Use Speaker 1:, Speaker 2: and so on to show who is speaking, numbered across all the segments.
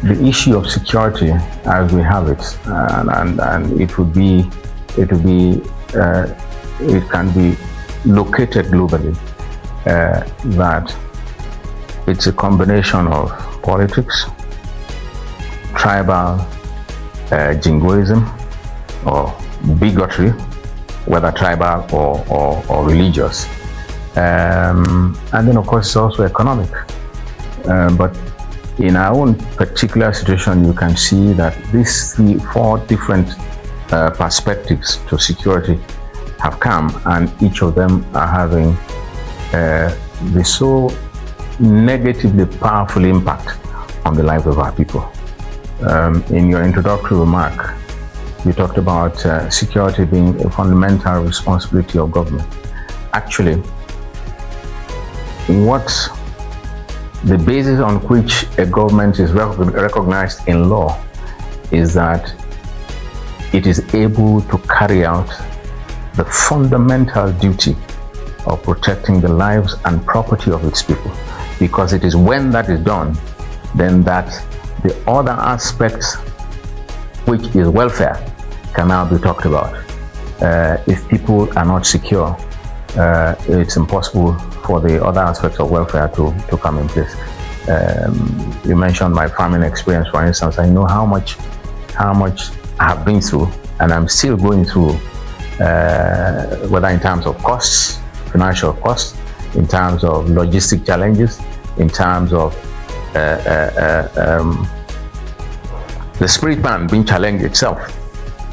Speaker 1: the issue of security as we have it, and it can be located globally, that it's a combination of politics, tribal jingoism or bigotry, whether tribal or religious, and then of course it's also economic. But in our own particular situation, you can see that these four different perspectives to security have come, and each of them are having the so negatively powerful impact on the lives of our people. In your introductory remark, you talked about security being a fundamental responsibility of government. Actually, what the basis on which a government is recognized in law is that it is able to carry out the fundamental duty of protecting the lives and property of its people, because it is when that is done then that the other aspects, which is welfare, can now be talked about. If people are not secure, it's impossible for the other aspects of welfare to come in place. You mentioned my farming experience, for instance. I know how much I have been through, and I'm still going through, whether in terms of costs, financial costs, in terms of logistic challenges, in terms of the spirit man being challenged itself.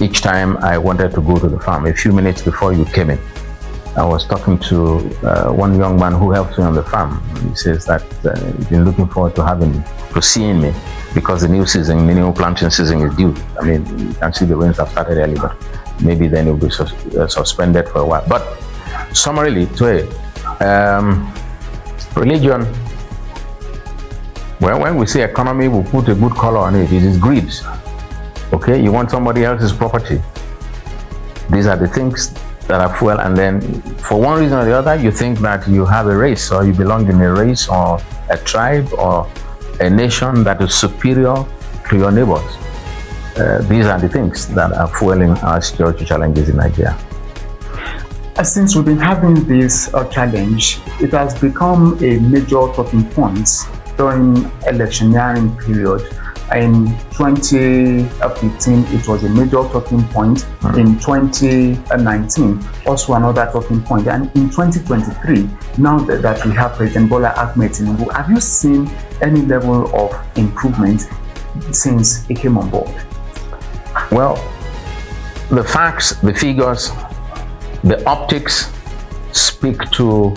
Speaker 1: Each time I wanted to go to the farm, a few minutes before you came in, I was talking to one young man who helped me on the farm. He says that he's been looking forward to seeing me, because the new planting season is due. I mean, you can see the rains have started early, but maybe then it will be suspended for a while. But summarily, religion, well, when we say economy, we put a good color on it. It is greed. Okay, you want somebody else's property. These are the things that are fuel, and then for one reason or the other, you think that you have a race, or you belong in a race or a tribe or a nation that is superior to your neighbors. These are the things that are fueling our security challenges in Nigeria.
Speaker 2: Since we've been having this challenge, it has become a major talking point during electioneering period. In 2015, it was a major talking point. In 2019, also another talking point. And in 2023, now that we have President Bola Ahmed Tinubu, have you seen any level of improvement since he came on board?
Speaker 1: Well, the facts, the figures, the optics speak to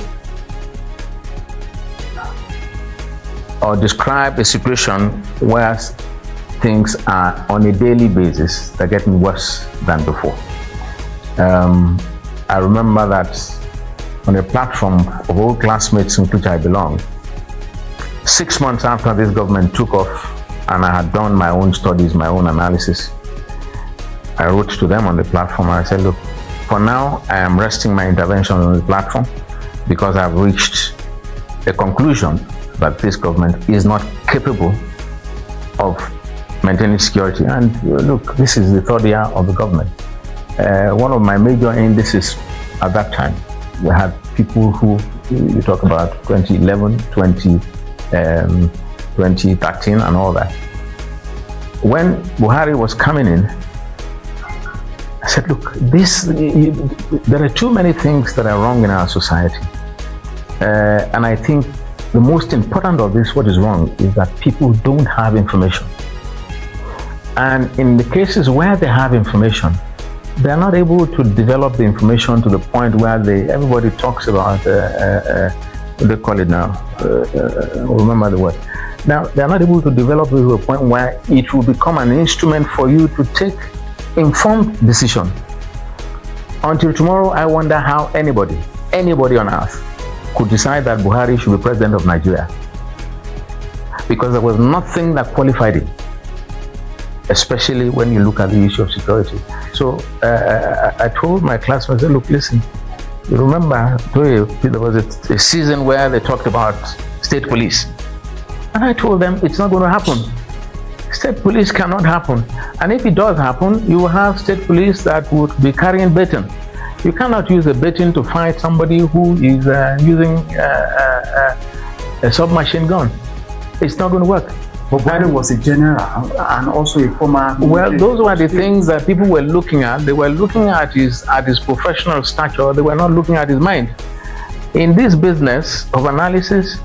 Speaker 1: or describe a situation where things are on a daily basis, they're getting worse than before. I remember that on a platform of old classmates in which I belong, 6 months after this government took off and I had done my own studies, my own analysis, I wrote to them on the platform and I said, look, for now I am resting my intervention on the platform because I've reached a conclusion that this government is not capable of maintaining security. And look, this is the third year of the government. One of my major indices at that time, we had people who, you talk about 2011, 2013 and all that. When Buhari was coming in, I said, look, there are too many things that are wrong in our society. And I think the most important of this, what is wrong, is that people don't have information. And in the cases where they have information, they are not able to develop the information to the point where everybody talks about, what do they call it now? Remember the word. Now, they are not able to develop it to a point where it will become an instrument for you to take informed decision. Until tomorrow, I wonder how anybody on earth could decide that Buhari should be president of Nigeria, because there was nothing that qualified him, especially when you look at the issue of security. So I told my classmates, look, listen, you remember there was a season where they talked about state police, and I told them it's not going to happen. State police cannot happen. And if it does happen, you will have state police that would be carrying baton. You cannot use a baton to fight somebody who is using a submachine gun. It's not going to work.
Speaker 2: But Buhari was a general and also a former...
Speaker 1: Well, those were the things that people were looking at. They were looking at his professional stature. They were not looking at his mind. In this business of analysis,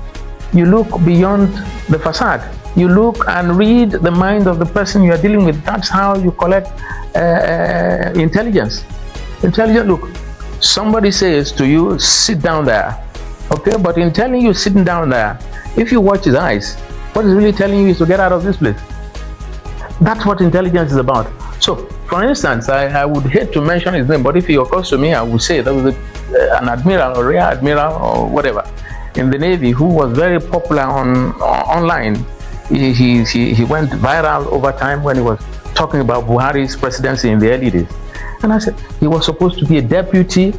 Speaker 1: you look beyond the facade. You look and read the mind of the person you are dealing with. That's how you collect intelligence. Look, somebody says to you, sit down there. Okay, but in telling you sitting down there, if you watch his eyes, what he's really telling you is to get out of this place. That's what intelligence is about. So, for instance, I would hate to mention his name, but if he occurs to me, I would say there was an admiral or rear admiral or whatever in the Navy who was very popular online. He went viral over time when he was talking about Buhari's presidency in the early days. And I said he was supposed to be a deputy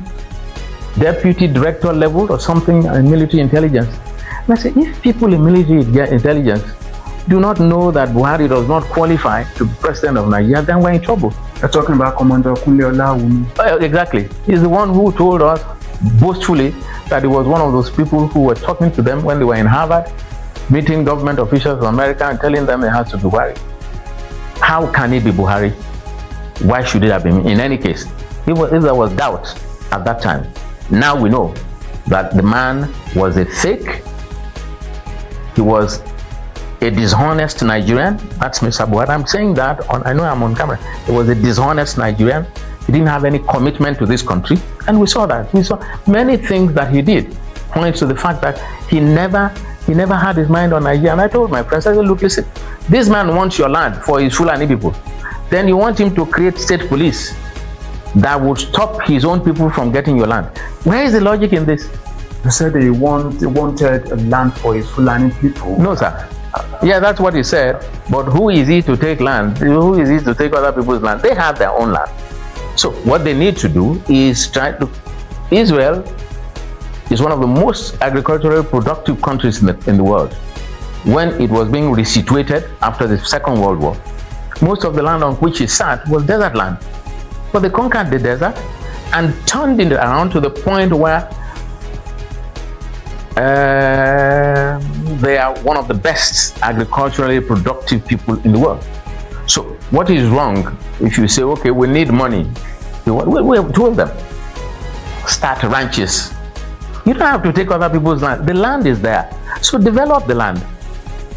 Speaker 1: director level or something in military intelligence. And I said, if people in military intelligence do not know that Buhari does not qualify to be president of Nigeria, then we're in trouble.
Speaker 2: You're talking about Commander Kunle Olawumi.
Speaker 1: Exactly. He's the one who told us boastfully that he was one of those people who were talking to them when they were in Harvard, meeting government officials of America and telling them it has to be Buhari. How can it be Buhari? Why should it have been? In any case, if there was doubt at that time, now we know that the man was a fake. He was a dishonest Nigerian. That's Mr. Buhari. I'm saying that I know I'm on camera. He was a dishonest Nigerian. He didn't have any commitment to this country, and we saw that. We saw many things that he did points to the fact that he never had his mind on Nigeria. And I told my friends, I said, look, listen, this man wants your land for his Fulani people. Then you want him to create state police that would stop his own people from getting your land. Where is the logic in this?
Speaker 2: You said he wanted a land for his Fulani people.
Speaker 1: No, sir. Yeah, that's what he said. But who is he to take land? Who is he to take other people's land? They have their own land. So what they need to do is try to... Israel is one of the most agriculturally productive countries in the world. When it was being resituated after the Second World War, most of the land on which it sat was desert land. But they conquered the desert and turned it around to the point where they are one of the best agriculturally productive people in the world. So what is wrong if you say, okay, we need money? We have told them, start ranches. You don't have to take other people's land. The land is there. So develop the land.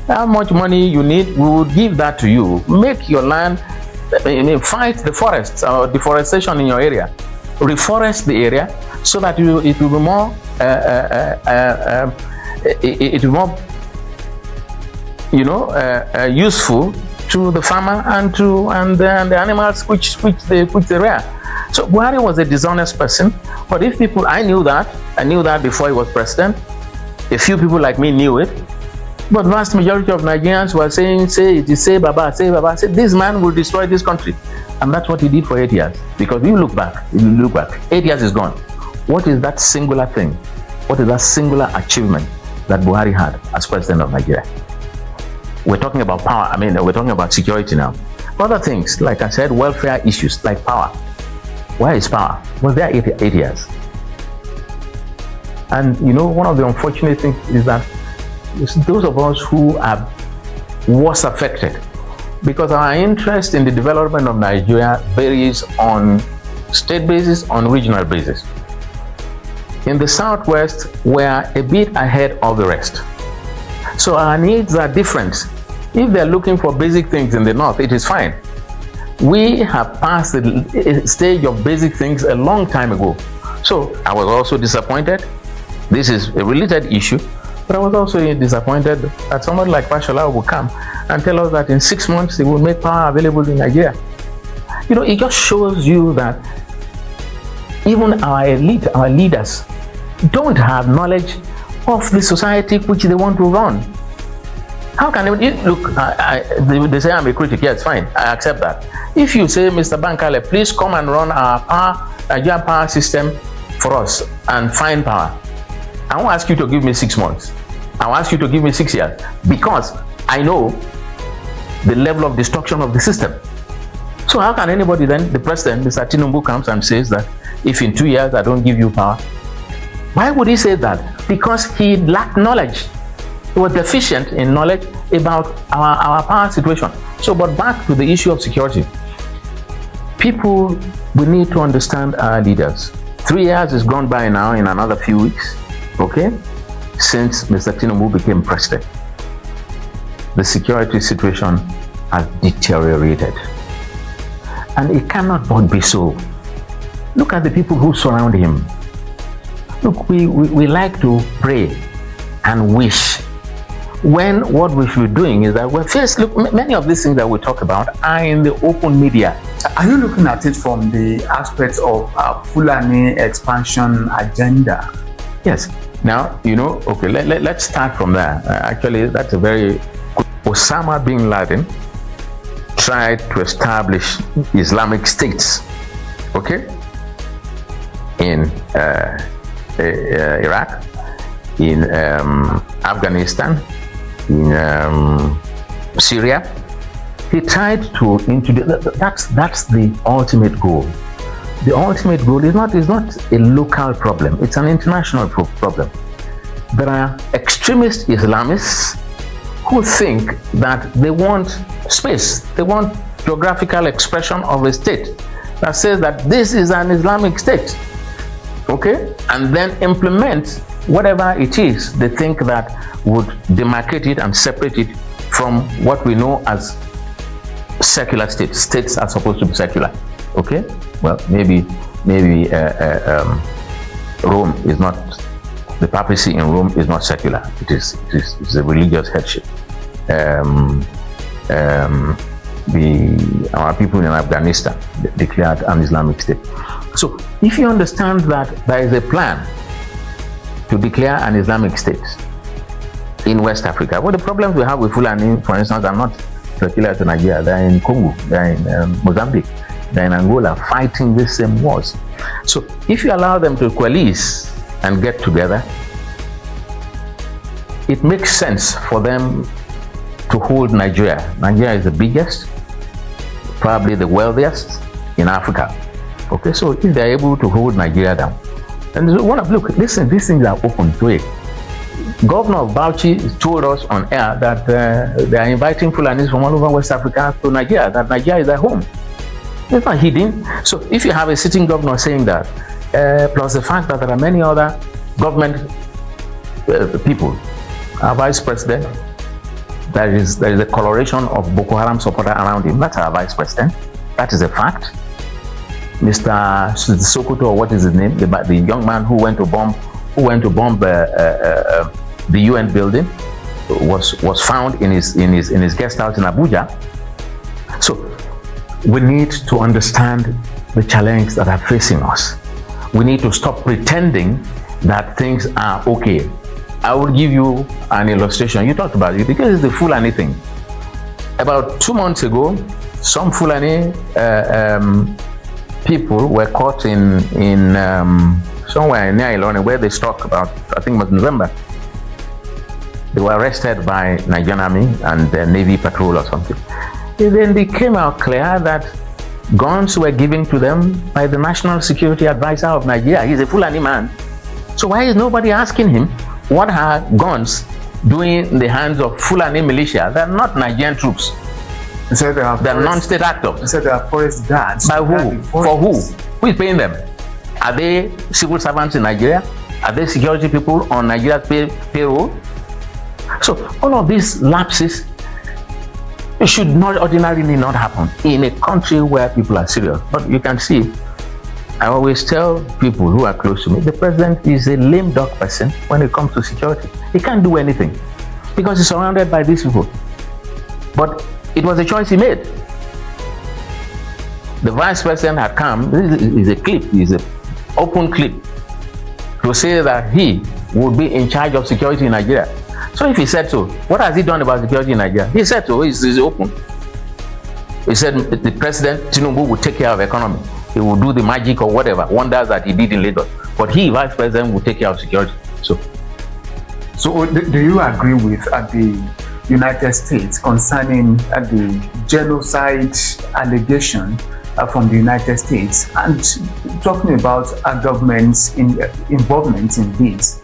Speaker 1: How much money you need, we will give that to you. Make your land, fight the forests or deforestation in your area. Reforest the area so that it will be more useful to the farmer and the animals which they rear. So Buhari was a dishonest person, but if people, I knew that before he was president. A few people like me knew it, but vast majority of Nigerians were saying, say Baba, this man will destroy this country. And that's what he did for 8 years. Because if you look back, 8 years is gone. What is that singular thing? What is that singular achievement that Buhari had as president of Nigeria? We're talking about power. We're talking about security now. Other things, like I said, welfare issues, like power. Where is power? Was there 8 years? And one of the unfortunate things is that those of us who are worse affected, because our interest in the development of Nigeria varies on state basis, on regional basis. In the Southwest, we are a bit ahead of the rest. So our needs are different. If they're looking for basic things in the North, it is fine. We have passed the stage of basic things a long time ago. So I was also disappointed. This is a related issue, but I was also disappointed that somebody like Fashola will come and tell us that in 6 months he will make power available in Nigeria. It just shows you that even our elite, our leaders, don't have knowledge of the society which they want to run. How can they look? They say I'm a critic. Yes, fine, I accept that. If you say, Mr. Bankale, please come and run our Nigerian power system for us and find power, I won't ask you to give me 6 months. I'll ask you to give me 6 years, because I know the level of destruction of the system. So how can anybody then, the president, Mr. Tinubu, comes and says that if in 2 years I don't give you power? Why would he say that? Because he lacked knowledge. He was deficient in knowledge about our power situation. So, but back to the issue of security. People, we need to understand our leaders. 3 years has gone by now in another few weeks, okay, since Mr. Tinubu became president. The security situation has deteriorated. And it cannot but be so. Look at the people who surround him. Look, we like to pray and wish, when what we should be doing is that we're first, look, many of these things that we talk about are in the open media.
Speaker 2: Are you looking at it from the aspects of Fulani expansion agenda?
Speaker 1: Yes. Now, okay, let's start from there. Actually, that's a very good. Osama bin Laden tried to establish Islamic states, okay, in Iraq, in Afghanistan, in Syria. He tried to introduce. That's the ultimate goal. The ultimate goal is not a local problem. It's an international problem. There are extremist Islamists who think that they want space. They want geographical expression of a state that says that this is an Islamic state, okay, and then implement whatever it is they think that would demarcate it and separate it from what we know as secular states. States are supposed to be secular, okay? Well, maybe Rome is not, the papacy in Rome is not secular. It's a religious headship. Our people in Afghanistan declared an Islamic state. So if you understand that there is a plan to declare an Islamic state in West Africa, well, the problems we have with Fulani, for instance, are not particular to Nigeria. They're in Congo, they're in Mozambique, they're in Angola, fighting these same wars. So if you allow them to coalesce and get together, it makes sense for them to hold Nigeria. Nigeria is the biggest, probably the wealthiest in Africa. Okay, so if they're able to hold Nigeria down, and look, listen, these things are open to it. Governor of Bauchi told us on air that they are inviting Fulanis from all over West Africa to Nigeria, that Nigeria is their home. It's not hidden. So if you have a sitting governor saying that, plus the fact that there are many other government people, our vice president, there is a coloration of Boko Haram supporter around him. That's our vice president. That is a fact. Mr. Sokoto, or what is his name, the young man who went to bomb the UN building, was found in his guest house in Abuja. So we need to understand the challenges that are facing us. We need to stop pretending that things are okay. I will give you an illustration. You talked about it because it's the Fulani thing. About 2 months ago, some Fulani people were caught in somewhere near Ilorin, where they struck about, I think it was November. They were arrested by Nigerian Army and the Navy patrol or something. And then it came out clear that guns were given to them by the National Security Advisor of Nigeria. He's a Fulani man. So why is nobody asking him what are guns doing in the hands of Fulani militia? They're not Nigerian troops.
Speaker 2: So
Speaker 1: they're non-state actors.
Speaker 2: So they are forest guards.
Speaker 1: By who? For who? Who is paying them? Are they civil servants in Nigeria? Are they security people on Nigeria's payroll? So all of these lapses should not ordinarily not happen in a country where people are serious. But you can see, I always tell people who are close to me, the president is a lame duck person when it comes to security. He can't do anything because he's surrounded by these people. But it was a choice he made. The vice president had come, this is a clip, is an open clip, to say that he would be in charge of security in Nigeria. So if he said so, what has he done about security in Nigeria? He said so, it's open. He said the president, Tinubu, will take care of economy. He will do the magic or whatever, wonders that he did in Lagos. But he, vice president, will take care of security. So
Speaker 2: do you agree with the United States concerning the genocide allegation from the United States, and talking about our government's involvement in this.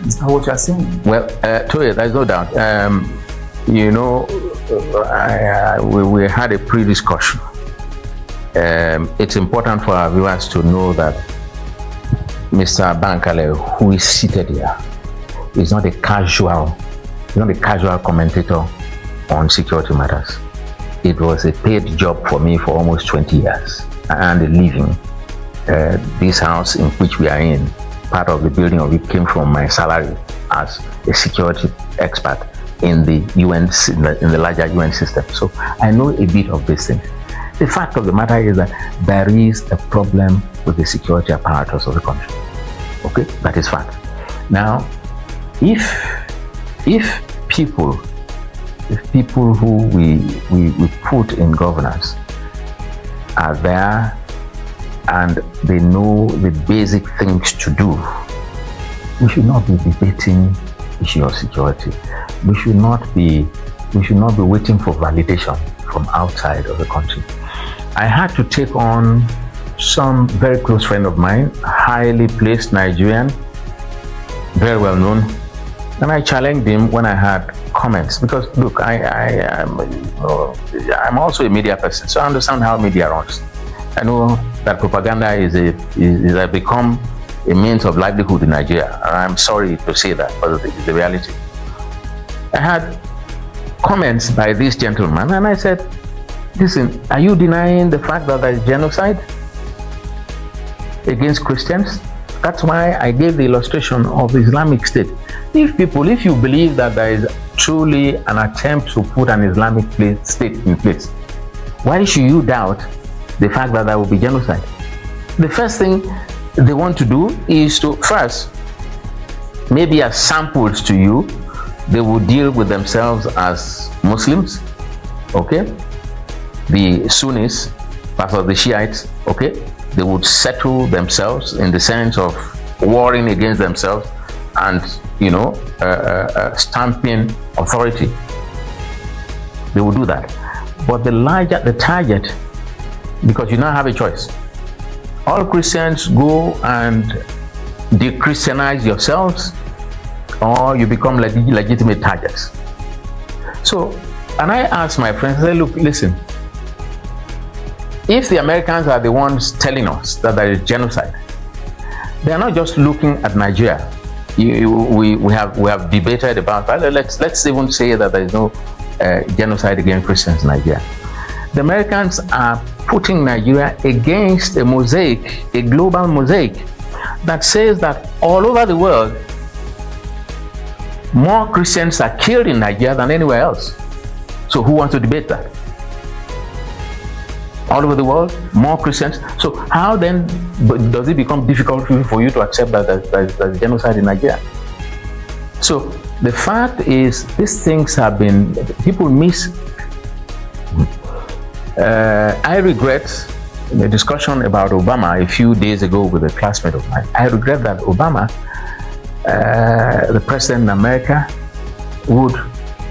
Speaker 2: Is that what you're saying?
Speaker 1: Well, Toye, there's no doubt. You know, we had a pre-discussion. It's important for our viewers to know that Mr. Bankale, who is seated here, is not a casual commentator on security matters. It was a paid job for me for almost 20 years. I earned a living. This house in which we are in, part of the building of it came from my salary as a security expert in the UN, in the larger UN system. So I know a bit of this thing. The fact of the matter is that there is a problem with the security apparatus of the country. Okay, that is fact. Now, if people who we put in governance are there and they know the basic things to do, we should not be debating issue of security. We should not be waiting for validation from outside of the country. I had to take on some very close friend of mine, highly placed Nigerian, very well known, and I challenged him when I had comments, because look, I'm also a media person, so I understand how media runs. I know that propaganda has become a means of livelihood in Nigeria, and I'm sorry to say that, but it's the reality. I had comments by this gentleman, and I said, listen, are you denying the fact that there is genocide against Christians? That's why I gave the illustration of the Islamic State. If you believe that there is truly an attempt to put an Islamic state in place, why should you doubt the fact that there will be genocide? The first thing they want to do is to first, maybe as samples to you, they will deal with themselves as Muslims, okay? The Sunnis versus the Shiites, okay? They would settle themselves in the sense of warring against themselves and, stamping authority. They will do that. But the target, because you now have a choice. All Christians go and de-Christianize yourselves, or you become legitimate targets. So, and I asked my friends, I said, look, listen, if the Americans are the ones telling us that there is genocide, they are not just looking at Nigeria. We have debated about that. Let's even say that there is no genocide against Christians in Nigeria. The Americans are putting Nigeria against a mosaic, a global mosaic, that says that all over the world, more Christians are killed in Nigeria than anywhere else. So who wants to debate that? All over the world, more Christians. So how then does it become difficult for you to accept that there's genocide in Nigeria? So the fact is, these things have been, people miss. I regret the discussion about Obama a few days ago with a classmate of mine. I regret that Obama, the president in America, would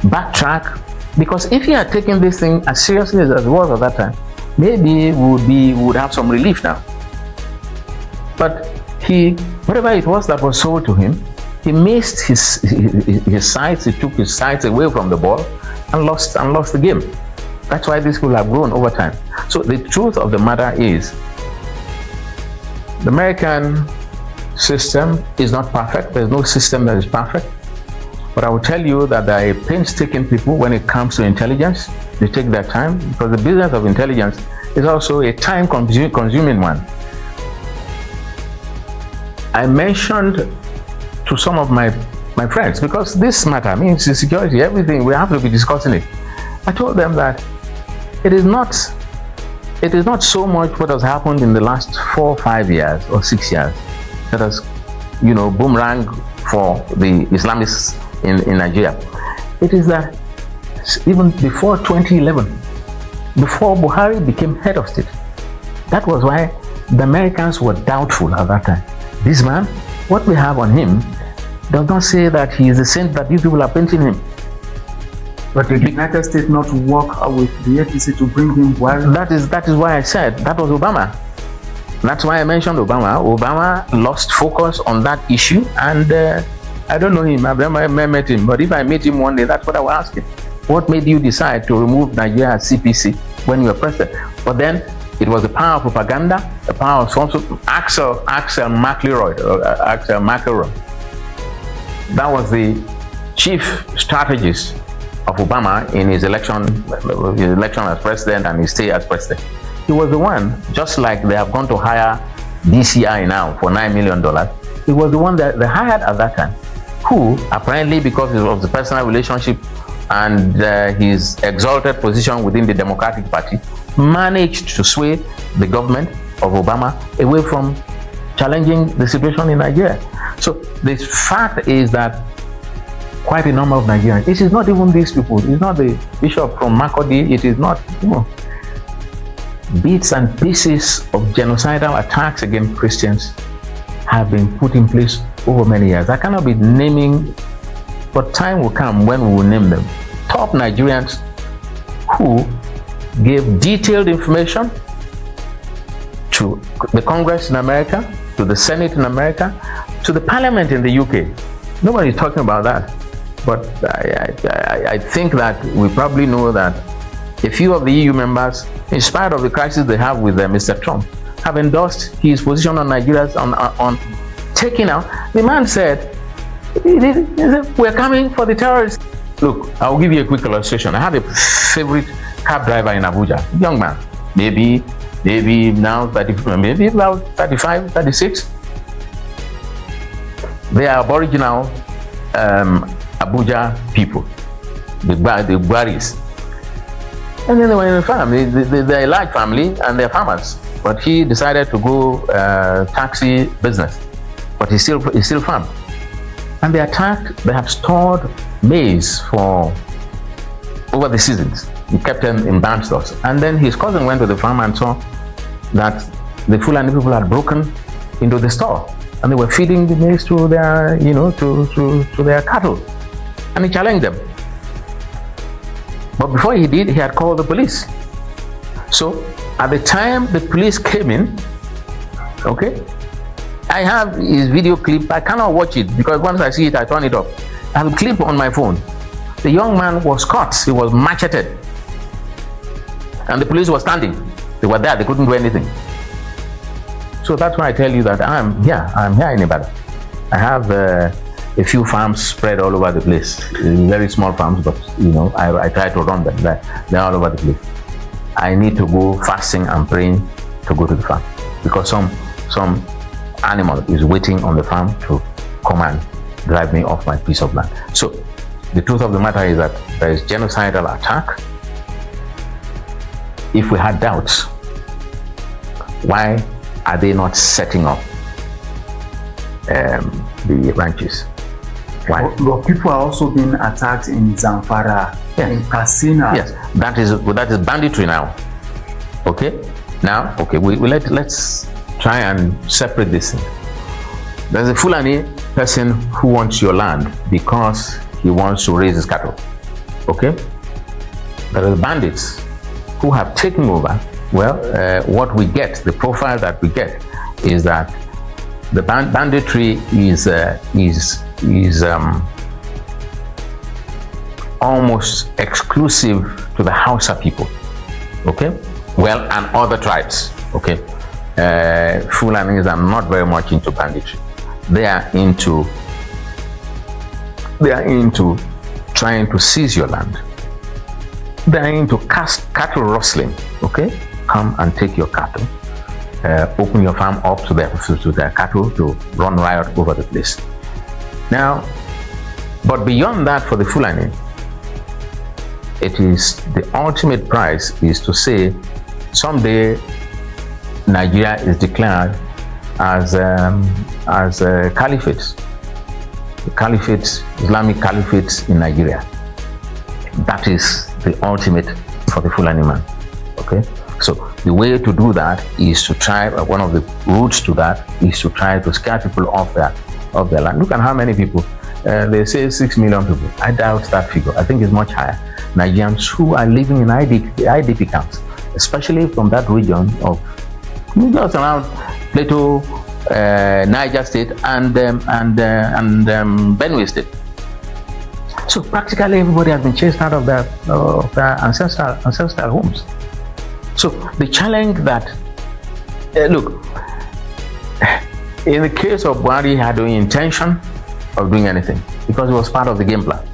Speaker 1: backtrack, because if he had taken this thing as seriously as it was at that time, maybe we would have some relief now. But whatever it was that was sold to him, he missed his sights. He took his sights away from the ball and lost the game. That's why these people have grown over time. So the truth of the matter is, the American system is not perfect. There's no system that is perfect. But I will tell you that they are painstaking people when it comes to intelligence. They take their time, because the business of intelligence is also a time-consuming one. I mentioned to some of my friends, because this matter means security, everything, we have to be discussing it. I told them that it is not so much what has happened in the last 4 or 5 years or 6 years that has, boomerang for the Islamists in Nigeria. It is that even before 2011, before Buhari became head of state, that was why the Americans were doubtful at that time. This man, what we have on him does not say that he is the saint that these people are painting him.
Speaker 2: But did the United States not work with the APC to bring in Buhari?
Speaker 1: That is why I said that was Obama. That's why I mentioned Obama. Obama lost focus on that issue, and I don't know him. I've never met him, but if I meet him one day, that's what I will ask him. What made you decide to remove Nigeria as CPC when you were president? But then it was the power of propaganda, the power of Axel McElroy. That was the chief strategist of Obama in his election as president and his stay as president. He was the one, just like they have gone to hire DCI now for $9 million. He was the one that they hired at that time, who apparently, because of the personal relationship and his exalted position within the Democratic Party, managed to sway the government of Obama away from challenging the situation in Nigeria. So the fact is that quite a number of Nigerians, it is not even these people, it's not the bishop from Makurdi, it is not, bits and pieces of genocidal attacks against Christians have been put in place over many years. I cannot be naming, but time will come when we will name them. Top Nigerians who gave detailed information to the Congress in America, to the Senate in America, to the Parliament in the UK. Nobody is talking about that. But I think that we probably know that a few of the EU members, in spite of the crisis they have with Mr. Trump, have endorsed his position on Nigeria's on taking out. The man said, we're coming for the terrorists. Look, I'll give you a quick illustration. I have a favorite cab driver in Abuja, young man, maybe now 30, maybe about 35, 36. They are aboriginal Abuja people, the Buharis. And then they were in a farm. They're a large family and they're farmers. But he decided to go taxi business. But he still farmed. And they have stored maize for over the seasons. He kept them in barn stores. And then his cousin went to the farm and saw that the Fulani people had broken into the store. And they were feeding the maize to their, to their cattle. And he challenged them. But before he did, he had called the police. So at the time the police came in, I have his video clip. I cannot watch it because once I see it, I turn it off. I have a clip on my phone. The young man was caught. He was macheted. And the police were standing. They were there. They couldn't do anything. So that's why I tell you that I'm here in Ibadan. I have a few farms spread all over the place. Very small farms, but I try to run them. They're all over the place. I need to go fasting and praying to go to the farm because some animal is waiting on the farm to come and drive me off my piece of land. So the truth of the matter is that there is genocidal attack. If we had doubts, why are they not setting up the ranches? Why?
Speaker 2: But people are also being attacked in Zamfara, in Katsina.
Speaker 1: Yes, that is banditry now. Let's try and separate this thing. There's a Fulani person who wants your land because he wants to raise his cattle. There are bandits who have taken over. What we get, the profile that we get, is that the banditry is almost exclusive to the Hausa people. And other tribes. Fulanis are not very much into banditry. They are into trying to seize your land. They are into cattle rustling. Come and take your cattle. Open your farm up to their cattle to run riot over the place. Now, but beyond that, for the Fulani, it is the ultimate prize is to say someday Nigeria is declared as a caliphate, Islamic caliphate in Nigeria. That is the ultimate for the Fulani man. So the way to do that is to try. One of the routes to that is to try to scare people off their land. Look at how many people they say 6 million people. I doubt that figure. I think it's much higher. Nigerians who are living in IDP camps, especially from that region of just around Plateau, Niger State, and Benue State. So practically everybody has been chased out of their ancestral homes. So the challenge that, look, in the case of Buhari, he had no intention of doing anything because it was part of the game plan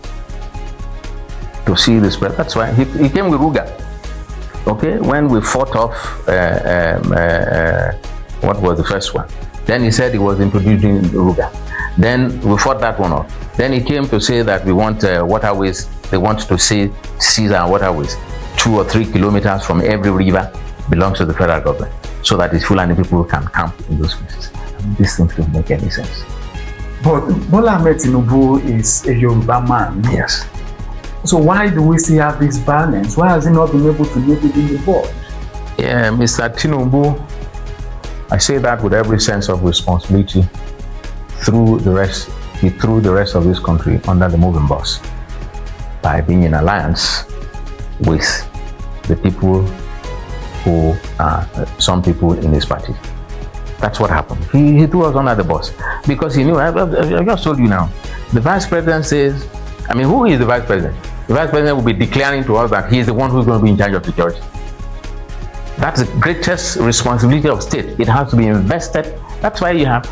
Speaker 1: to see the spread. That's why he came with Ruga. Okay, when we fought off, what was the first one? Then he said he was introducing Ruga. Then we fought that one off. Then he came to say that we want waterways. They want to seize our waterways. 2 or 3 kilometers from every river belongs to the federal government, so that the Fulani people can camp in those places. I mean, these things don't make any sense.
Speaker 2: But Bola Ahmed Tinubu is a Yoruba man.
Speaker 1: Yes.
Speaker 2: So why do we still have this violence? Why has he not been able to live within the board?
Speaker 1: Yeah, Mr. Tinubu, I say that with every sense of responsibility, he threw the rest of this country under the moving bus by being in alliance with the people who are some people in his party. That's what happened. He threw us under the bus because he knew. I just told you now. The vice president says, I mean, who is the vice president? The vice president will be declaring to us that he is the one who's going to be in charge of security. That's the greatest responsibility of state. It has to be invested. That's why you have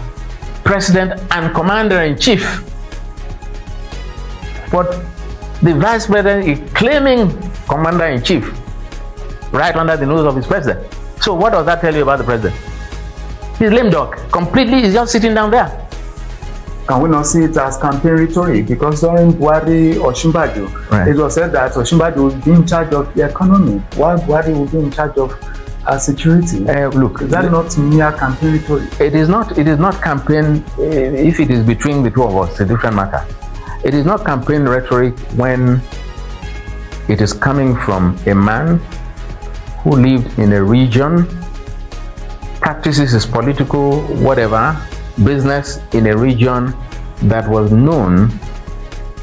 Speaker 1: president and commander-in-chief. But the vice president is claiming commander-in-chief right under the nose of his president. So what does that tell you about the president? He's lame dog. Completely, he's just sitting down there.
Speaker 2: Can we not see it as campaign rhetoric? Because during Buhari or Osinbajo, right, it was said that Osinbajo would be in charge of the economy, while Buhari would be in charge of security.
Speaker 1: Look,
Speaker 2: is that not mere campaign rhetoric?
Speaker 1: It is not campaign. If it is between the two of us, it's a different matter. It is not campaign rhetoric when it is coming from a man who lived in a region, practices his political whatever business in a region that was known.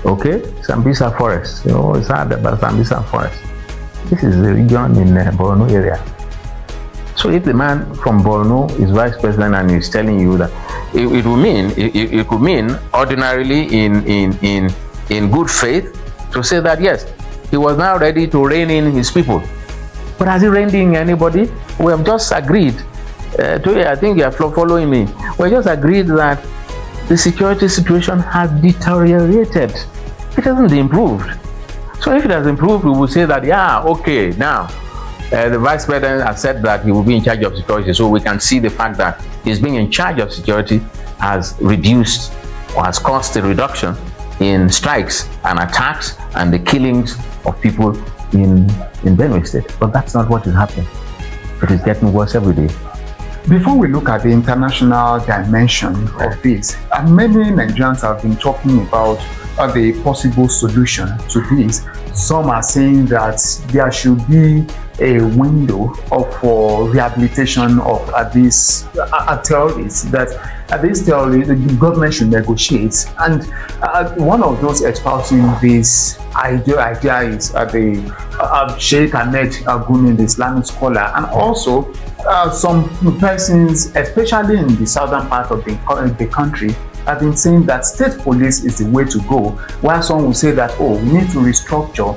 Speaker 1: Okay, Sambisa Forest. You know, it's hard about Sambisa Forest. This is the region in Borno area. So if the man from Borno is vice president and is telling you that, it could mean ordinarily in good faith to say that yes, he was now ready to rein in his people. But has he reined in anybody? We have just agreed. I think you are following me. We just agreed that the security situation has deteriorated. It hasn't improved. So if it has improved, we will say that, yeah, okay, now the vice president has said that he will be in charge of security. So we can see the fact that his being in charge of security has reduced or has caused a reduction in strikes and attacks and the killings of people in Benue State. But that's not what is happening. It is getting worse every day.
Speaker 2: Before we look at the international dimension of this, many Nigerians have been talking about the possible solution to this. Some are saying that there should be a window for rehabilitation of these terrorists, that these terrorists, the government should negotiate. And one of those espousing this idea is the Sheikh Ahmed Gumi, the Islamic scholar, and also some persons, especially in the southern part of the country, have been saying that state police is the way to go, while some will say that, oh, we need to restructure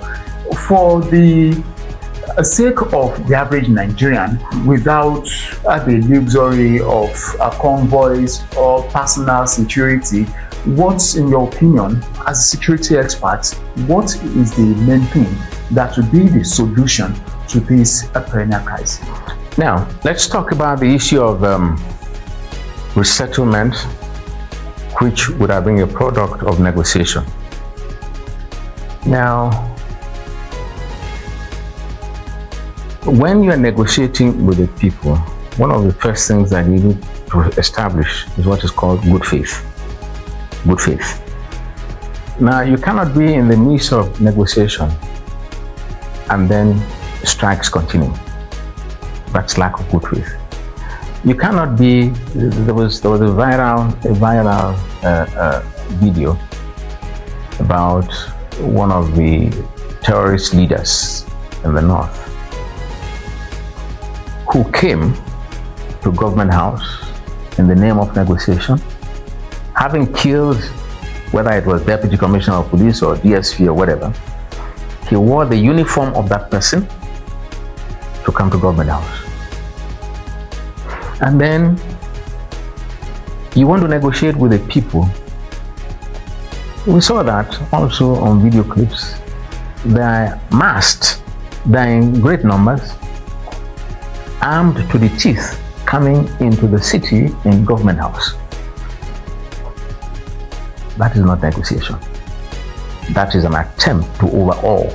Speaker 2: for the sake of the average Nigerian without the luxury of convoys or personal security. What's, in your opinion, as a security expert, what is the main thing that would be the solution to this perennial crisis?
Speaker 1: Now, let's talk about the issue of resettlement, which would have been a product of negotiation. Now, when you are negotiating with the people, one of the first things that you need to establish is what is called good faith. Good faith. Now, you cannot be in the midst of negotiation and then strikes continue. That's lack of good faith. You cannot be. There was a viral video about one of the terrorist leaders in the north who came to government house in the name of negotiation, having killed, whether it was deputy commissioner of police or DSP or whatever. He wore the uniform of that person to come to government house. And then you want to negotiate with the people. We saw that also on video clips. They are masked, they are in great numbers, armed to the teeth, coming into the city in government house. That is not negotiation. That is an attempt to overawe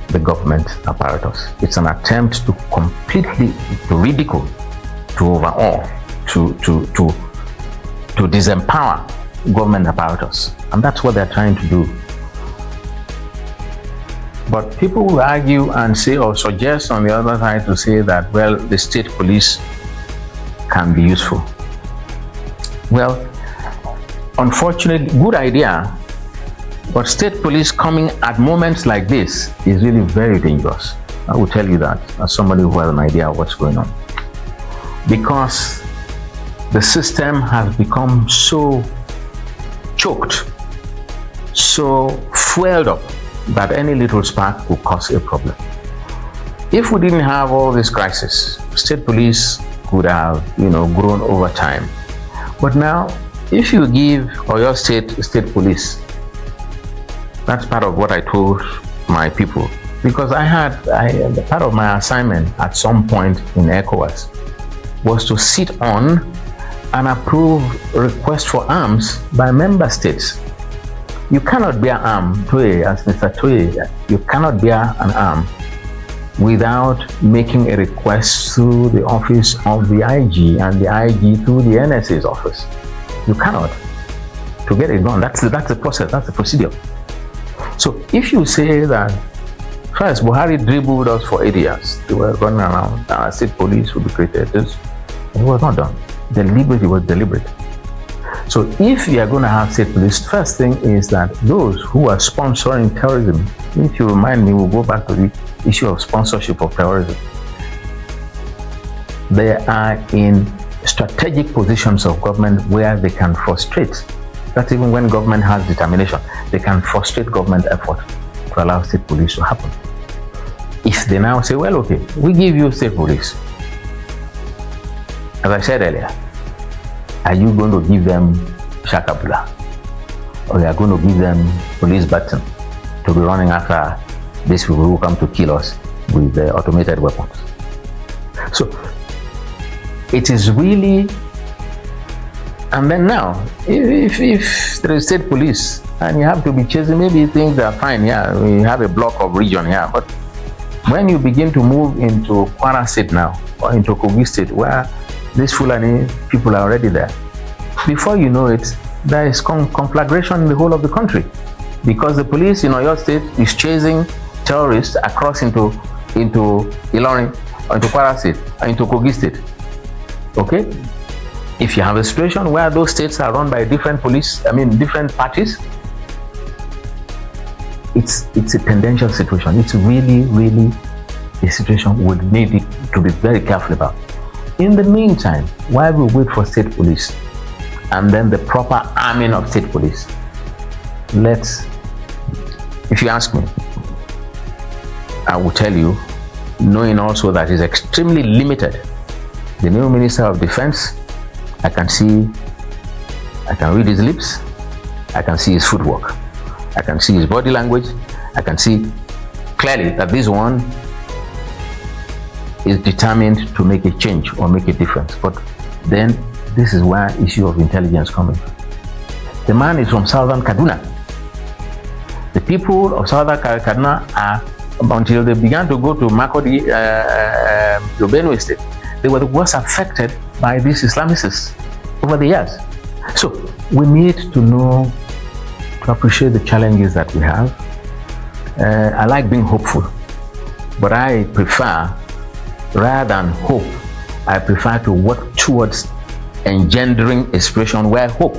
Speaker 1: the government apparatus. It's an attempt to completely to ridicule, to overawe, to disempower government apparatus. And that's what they're trying to do. But people will argue and say or suggest on the other side to say that, well, the state police can be useful. Well, unfortunately, good idea, but state police coming at moments like this is really very dangerous. I will tell you that as somebody who has an idea of what's going on. Because the system has become so choked, so fueled up, that any little spark will cause a problem. If we didn't have all this crisis, state police could have, grown over time. But now, if you give Oyo state police, that's part of what I told my people, because part of my assignment at some point in ECOWAS was to sit on and approve requests for arms by member states. You cannot bear arm, as Mr. Toye, you cannot bear an arm without making a request to the office of the IG and the IG to the NSA's office. You cannot. To get it done, that's the process, that's the procedure. So if you say that, first, Buhari dribbled us for 8 years. They were running around, state police would be created. It was not done. It was deliberate. So if you are going to have state police, first thing is that those who are sponsoring terrorism, if you remind me, we'll go back to the issue of sponsorship of terrorism. They are in strategic positions of government where they can frustrate. That's even when government has determination. They can frustrate government effort to allow state police to happen. If they now say, well, okay, we give you state police. As I said earlier, are you going to give them shakabula? Or you are going to give them police baton to be running after these people who come to kill us with automated weapons? So it is really, and then now, if there is state police and you have to be chasing, maybe things are fine, yeah, we have a block of region here, but when you begin to move into Kwara State now, or into Kogi State, where these Fulani people are already there, before you know it, there is conflagration in the whole of the country, because the police in Oyo State is chasing terrorists across into Ilorin, or into Kwara State, or into Kogi State. Okay? If you have a situation where those states are run by different different parties, it's a tendential situation. It's really, really a situation we need to be very careful about. In the meantime, while we wait for state police and then the proper arming of state police, if you ask me, I will tell you, knowing also that it's extremely limited. The new Minister of Defense, I can read his lips, I can see his footwork, I can see his body language, I can see clearly that this one is determined to make a change or make a difference. But then this is where issue of intelligence comes in. The man is from southern Kaduna. The people of southern Kaduna are, until they began to go to Makodi, the Benue State, they were the worst affected by these Islamicists over the years. So we need to know, to appreciate the challenges that we have. I like being hopeful, but I prefer, rather than hope, I prefer to work towards engendering a situation where hope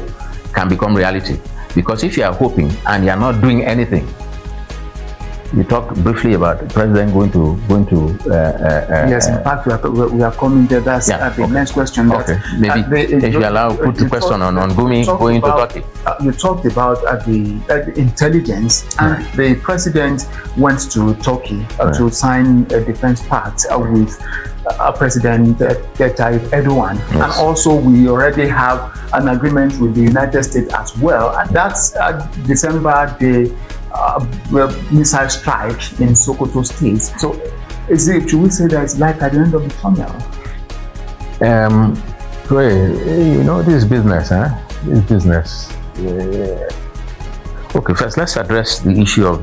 Speaker 1: can become reality. Because if you are hoping and you are not doing anything, you talked briefly about the president going to.
Speaker 2: Yes, in fact, we are coming there. That's the next question.
Speaker 1: Okay, maybe if you allow, put the question on Gumi going to Turkey.
Speaker 2: You talked about the intelligence, and the president went to Turkey to sign a defense pact with President Tayyip Erdogan, and also we already have an agreement with the United States as well, and that's December the missile strike in Sokoto State. So, should we say that it's light at the end of the tunnel?
Speaker 1: This business, This business. Okay, first let's address the issue of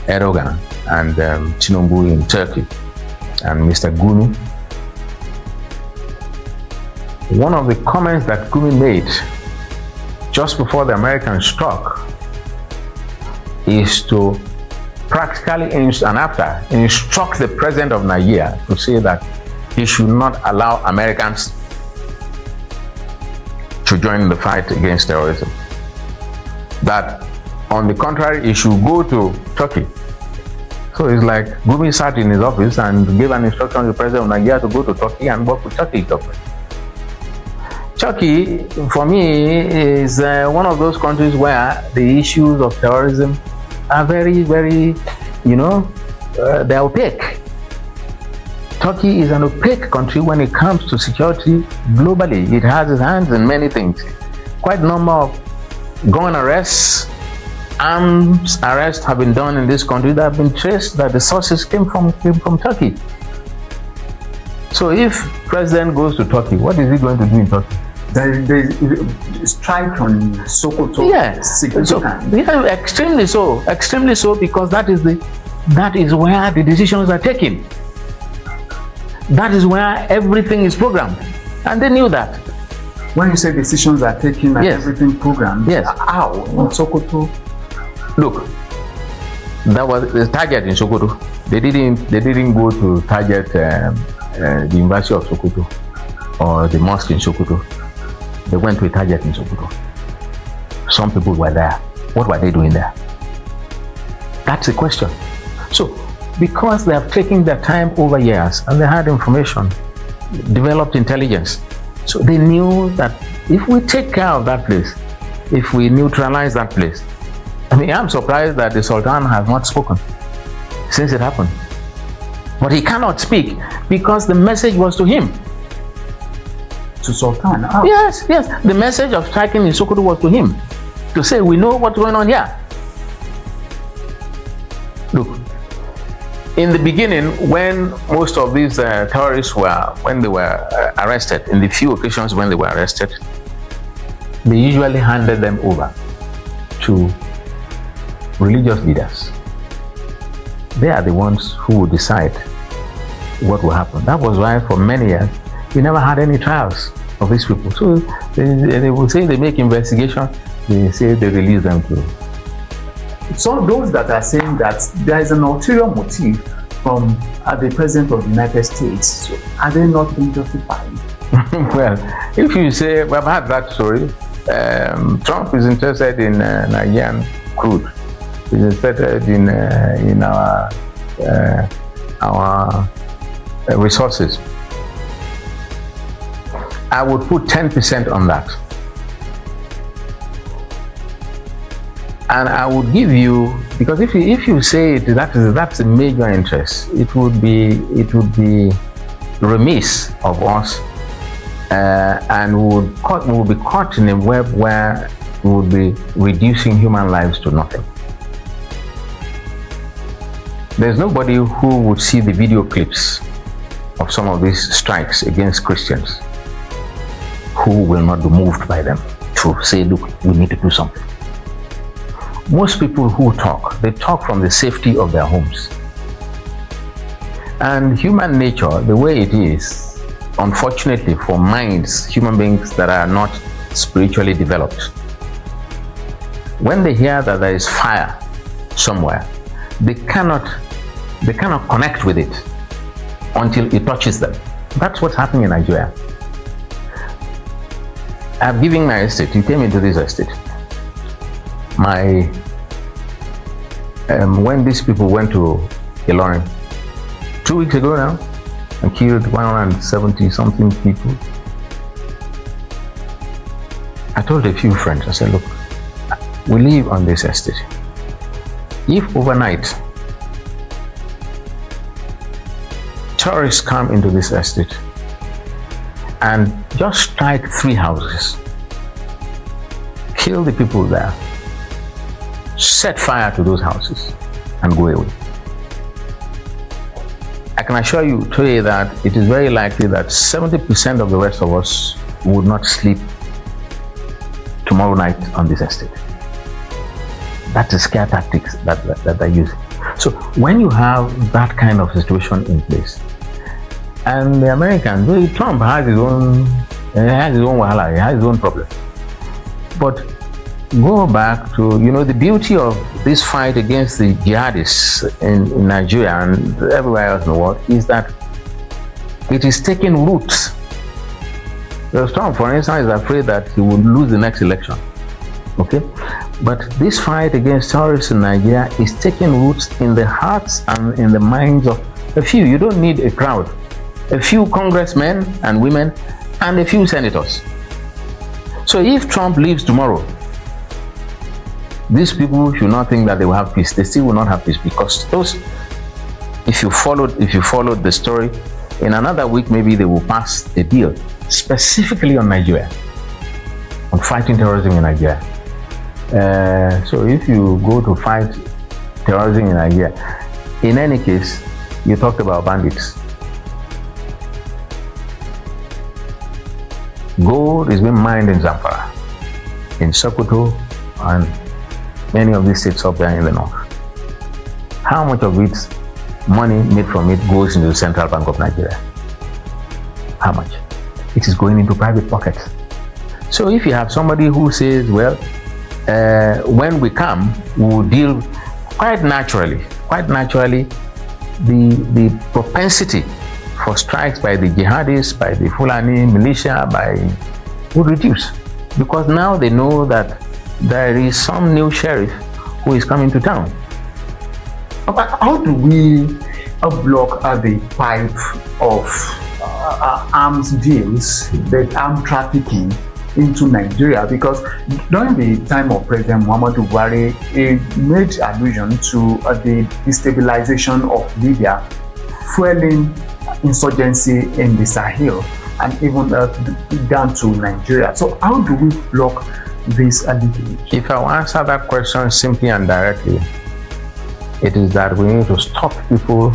Speaker 1: Erdogan and Tinubu in Turkey and Mr. Gumi. One of the comments that Gumi made just before the Americans struck is to practically instruct the president of Nigeria to say that he should not allow Americans to join the fight against terrorism. That, on the contrary, he should go to Turkey. So it's like Gumi sat in his office and gave an instruction to the president of Nigeria to go to Turkey and work with Turkey government. Turkey, for me, is one of those countries where the issues of terrorism are very, very, they're opaque. Turkey is an opaque country when it comes to security globally. It has its hands in many things. Quite a number of gun arrests, arms arrests have been done in this country that have been traced that the sources came from Turkey. So if President goes to Turkey, what is he going to do in Turkey?
Speaker 2: The strike on Sokoto.
Speaker 1: Extremely so, because that is where the decisions are taken. That is where everything is programmed, and they knew that.
Speaker 2: When you say decisions are taken and everything programmed, how in Sokoto?
Speaker 1: Look, that was the target in Sokoto. They didn't go to target the University of Sokoto or the mosque in Sokoto. They went to a target in Sokoto. Some people were there. What were they doing there? That's the question. So, because they have taken their time over years and they had information, developed intelligence, so they knew that if we take care of that place, if we neutralize that place, I'm surprised that the Sultan has not spoken since it happened. But he cannot speak because the message was to him.
Speaker 2: To Sultan?
Speaker 1: Oh. Yes. The message of striking in Sokoto was to him, to say, we know what's going on here. Look, in the beginning, when most of these terrorists when they were arrested, in the few occasions when they were arrested, they usually handed them over to religious leaders. They are the ones who will decide what will happen. That was why for many years, we never had any trials of these people. So they will say they make investigation, they say they release them to.
Speaker 2: So those that are saying that there is an ulterior motive from the President of the United States, so are they not being justified?
Speaker 1: Well, if you say, we've had that story, Trump is interested in Nigerian crude. He's interested in our resources. I would put 10% on that. And I would give you, because if you say that's a major interest, it would be remiss of us, and we would be caught in a web where we would be reducing human lives to nothing. There's nobody who would see the video clips of some of these strikes against Christians who will not be moved by them to say, look, we need to do something. Most people who talk, they talk from the safety of their homes. And human nature, the way it is, unfortunately for minds, human beings that are not spiritually developed, when they hear that there is fire somewhere, they cannot connect with it until it touches them. That's what's happening in Nigeria. I've given my estate. You came into this estate. when these people went to Ilorin 2 weeks ago now and killed 170 something people, I told a few friends, I said, look, we live on this estate. If overnight tourists come into this estate and just strike 3 houses, kill the people there, set fire to those houses and go away, I can assure you today that it is very likely that 70% of the rest of us would not sleep tomorrow night on this estate. That's the scare tactics that they're using. So when you have that kind of situation in place, and the Americans, well, Trump has his own wahala, he has his own problem. But go back to, the beauty of this fight against the jihadists in Nigeria and everywhere else in the world is that it is taking roots. Trump, for instance, is afraid that he will lose the next election. Okay? But this fight against terrorists in Nigeria is taking roots in the hearts and in the minds of a few. You don't need a crowd. A few congressmen and women and a few senators. So if Trump leaves tomorrow, these people should not think that they will have peace. They still will not have peace, because those, if you followed the story, in another week maybe they will pass a deal specifically on Nigeria, on fighting terrorism in Nigeria. So if you go to fight terrorism in Nigeria, in any case, you talked about bandits. Gold is being mined in Zamfara, in Sokoto, and many of these states up there in the north. How much of its money made from it goes into the Central Bank of Nigeria? How much? It is going into private pockets. So if you have somebody who says, well, when we come, we will deal quite naturally, the propensity for strikes by the jihadists, by the Fulani militia, would reduce, because now they know that there is some new sheriff who is coming to town.
Speaker 2: How do we block the pipe of arms deals, the arms trafficking into Nigeria? Because during the time of President Muhammadu Buhari, he made allusion to the destabilization of Libya, fueling insurgency in the Sahel, and even down to Nigeria. So how do we block this leakage?
Speaker 1: If I answer that question simply and directly, it is that we need to stop people.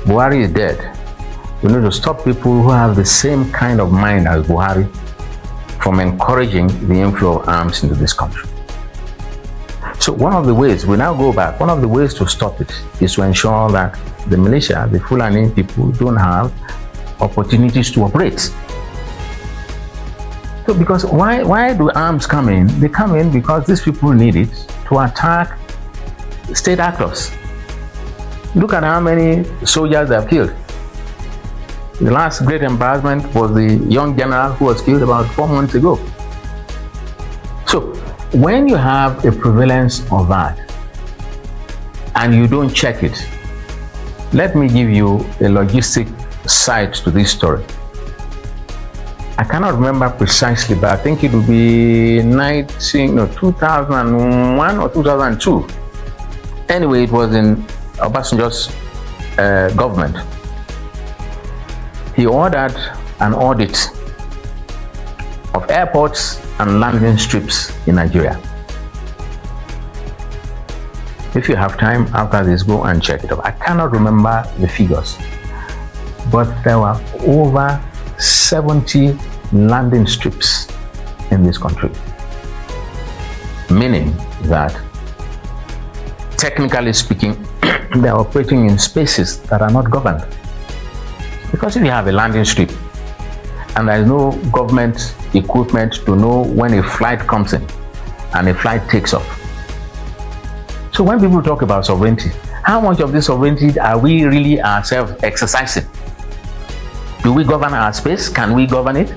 Speaker 1: Buhari is dead. We need to stop people who have the same kind of mind as Buhari from encouraging the inflow of arms into this country. So one of the ways, we now go back, one of the ways to stop it is to ensure that the militia, the Fulani people, don't have opportunities to operate. So because why do arms come in? They come in because these people need it to attack state actors. Look at how many soldiers they have killed. The last great embarrassment was the young general who was killed about 4 months ago. So when you have a prevalence of that and you don't check it, let me give you a logistic side to this story. I cannot remember precisely, but I think it will be 2001 or 2002. Anyway, it was in Obasanjo's government. He ordered an audit of airports and landing strips in Nigeria. If you have time after this, go and check it out. I cannot remember the figures, but there were over 70 landing strips in this country, meaning that, technically speaking, they are operating in spaces that are not governed. Because if you have a landing strip and there is no government equipment to know when a flight comes in and a flight takes off. So when people talk about sovereignty, how much of this sovereignty are we really ourselves exercising? Do we govern our space? Can we govern it?